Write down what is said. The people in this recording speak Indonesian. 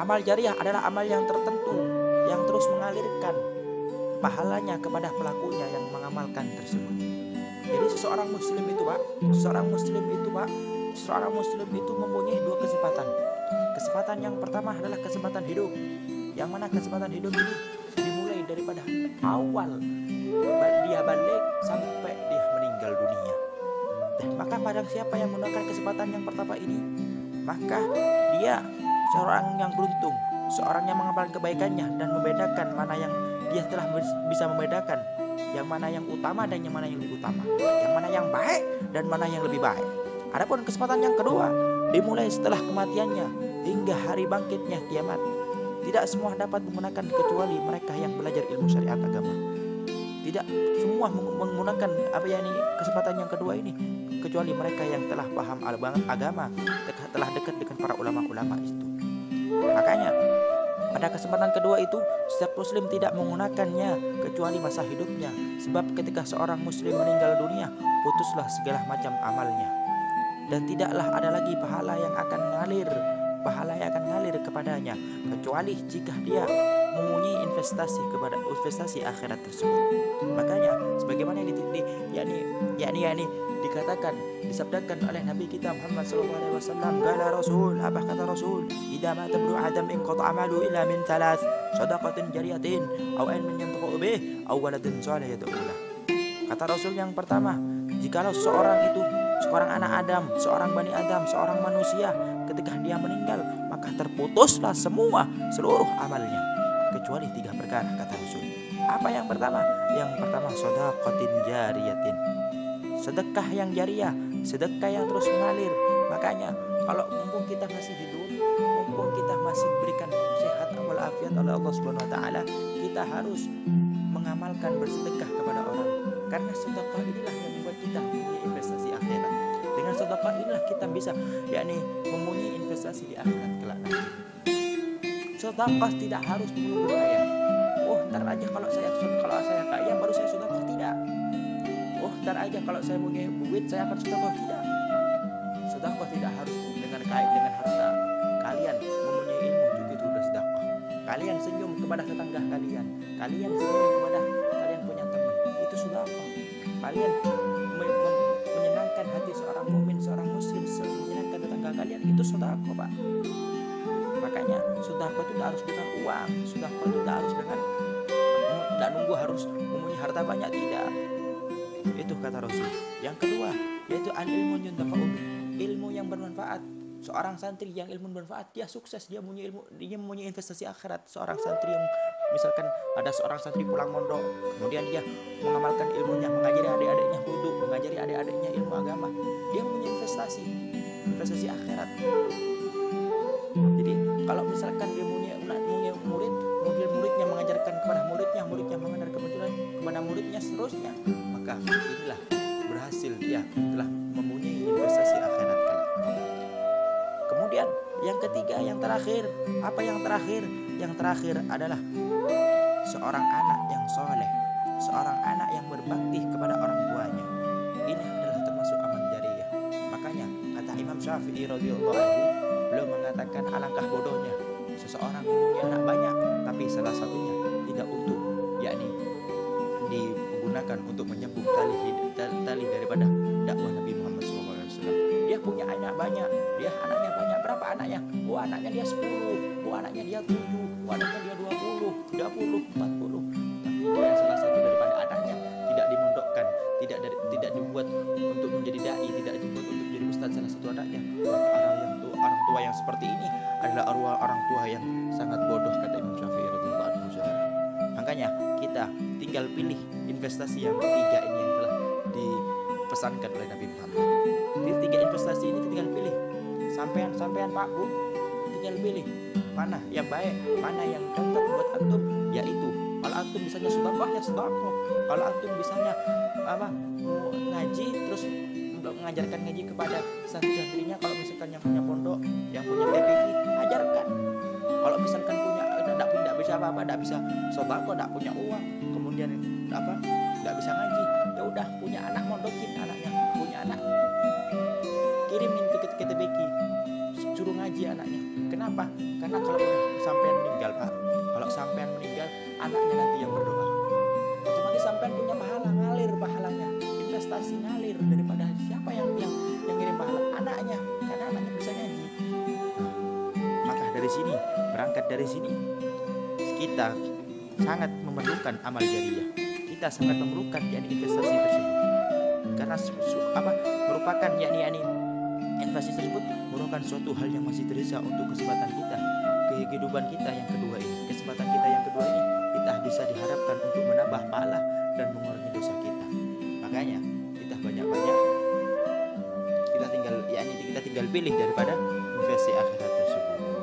Amal jariah adalah amal yang tertentu yang terus mengalirkan pahalanya kepada pelakunya yang mengamalkan tersebut. Jadi seseorang muslim itu mempunyai dua kesempatan. Kesempatan yang pertama adalah kesempatan hidup, yang mana kesempatan hidup ini dimulai daripada awal dia balik sampai dia meninggal dunia. Dan maka barang siapa yang menggunakan kesempatan yang pertama ini, maka dia seorang yang beruntung, seorang yang mengamalkan kebaikannya dan membedakan mana yang dia telah bisa membedakan yang mana yang utama dan yang mana yang lebih utama, yang mana yang baik dan mana yang lebih baik. Adapun kesempatan yang kedua dimulai setelah kematiannya hingga hari bangkitnya kiamat. Tidak semua dapat menggunakan kecuali mereka yang belajar ilmu syariat agama. Tidak semua menggunakan kesempatan yang kedua ini kecuali mereka yang telah paham agama, telah dekat dengan para ulama-ulama itu. Makanya pada kesempatan kedua itu setiap muslim tidak menggunakannya kecuali masa hidupnya. Sebab ketika seorang muslim meninggal dunia, putuslah segala macam amalnya. Dan tidaklah ada lagi pahala yang akan ngalir kepadanya kecuali jika dia mempunyai investasi akhirat tersebut. Makanya sebagaimana dikatakan, disabdakan oleh Nabi kita Muhammad SAW, qala Rasul, apa kata Rasul, idza mata ibnu adam inqata amalu illa min thalath, shadaqatin jariyatin aw ilmin yantaqu bih aw waladin salih yad'u lah. Kata Rasul yang pertama, jikalau seorang anak Adam, seorang Bani Adam, seorang manusia, ketika dia meninggal, maka terputuslah seluruh amalnya kecuali 3 perkara, kata Rasul. Apa yang pertama? Yang pertama shadaqatin jariyatin, sedekah yang jariah, sedekah yang terus mengalir. Makanya kalau mumpung kita masih hidup, mumpung kita masih diberikan sehat walafiat oleh Allah Subhanahu wa taala, kita harus mengamalkan bersedekah kepada orang. Karena sedekah inilah yang membuat kita punya investasi akhirat. Dengan sedekah inilah kita bisa mempunyai investasi di akhirat kelak nanti. Sedekah tidak harus menunggu kaya. Ntar aja kalau saya kaya baru saya sedekah, tidak. Ntar aja kalau saya punya duit saya akan sedekah, tidak. Sedekah tidak harus dengan harta. Kalian mempunyai ilmu juga itu sudah sedekah. Kalian senyum kepada tetangga kalian, kalian senyum kepada kalian punya teman, itu sedekah. Kalian menyenangkan hati seorang mukmin, seorang muslim, menyenangkan tetangga kalian, itu sedekah, Pak. Makanya sedekah itu tidak harus dengan uang, sedekah itu tidak harus dengan tidak nunggu harus mempunyai harta banyak, tidak. Itu kata Rasul. Yang kedua yaitu al-ilmu yuntafa'u bih, ilmu yang bermanfaat. Seorang santri yang ilmu bermanfaat, dia sukses, dia mempunyai investasi akhirat. Seorang santri yang misalkan ada seorang santri pulang mondok, kemudian dia mengamalkan ilmunya, mengajari adik-adiknya wudu, mengajari adik-adiknya ilmu agama, dia mempunyai investasi akhirat. Jadi kalau misalkan dia punya murid, muridnya mengajarkan kepada muridnya mengajarkan kepada muridnya seterusnya, maka inilah berhasil, dia telah mempunyai investasi akhirat kelak. Kemudian yang ketiga, yang terakhir, apa yang terakhir? Yang terakhir adalah seorang anak yang soleh, seorang anak yang berbakti kepada orang tuanya. Ini adalah termasuk amal jariah. Makanya kata Imam Syafi'i radhiyallahu anhu, beliau mengatakan alangkah bodohnya seseorang mempunyai anak banyak tapi salah satunya tidak utuh, digunakan untuk menyambung tali daripada dakwah Nabi Muhammad SAW. Dia punya anak banyak, anaknya banyak. Berapa anaknya? Anaknya dia 10, anaknya dia 7, anaknya dia 20, 30, 40. Tapi dia salah satu daripada anaknya tidak dimondokkan, tidak dibuat untuk menjadi dai, tidak dibuat untuk menjadi ustaz salah satu anaknya. Maka orang tua yang seperti ini adalah orang tua yang sangat bodoh, kata Imam Syafi'i radhiyallahu anhu. Makanya kita tinggal pilih investasi yang ketiga ini yang telah dipesankan oleh Nabi Muhammad. Jadi 3 investasi ini tinggal pilih. Sampean Pak Bu, tinggal pilih mana yang baik, mana yang cocok buat antum, yaitu kalau antum bisanya sedekah ya sedekah. Kalau antum bisanya ngaji, terus mengajarkan ngaji kepada santri-santrinya, kalau misalkan yang punya pondok, yang punya TPI, ajarkan. Kalau misalkan tidak bisa apa-apa, tidak bisa sedekah, tidak punya uang, kemudian tidak bisa ngaji, ya udah, punya anak mondokin anaknya, punya anak kirimin ke TPI, suruh ngaji. ngaji anaknya. Kenapa? Karena kalau sampean meninggal Pak, kalau sampean meninggal, anaknya nanti yang berdoa. Otomatis sampean punya pahala, ngalir pahalanya, investasi ngalir daripada siapa yang ngirim pahala? Anaknya, karena anaknya bisa ngaji. Maka dari sini, berangkat dari sini, kita sangat memerlukan amal jariyah. Kita sangat memerlukan investasi tersebut. Karena merupakan investasi tersebut merupakan suatu hal yang masih tersisa untuk kesempatan kita, kehidupan kita yang kedua ini. Kesempatan kita yang kedua ini kita bisa diharapkan untuk menambah pahala dan mengurangi dosa kita. Makanya kita banyak-banyak kita tinggal pilih daripada investasi akhirat tersebut.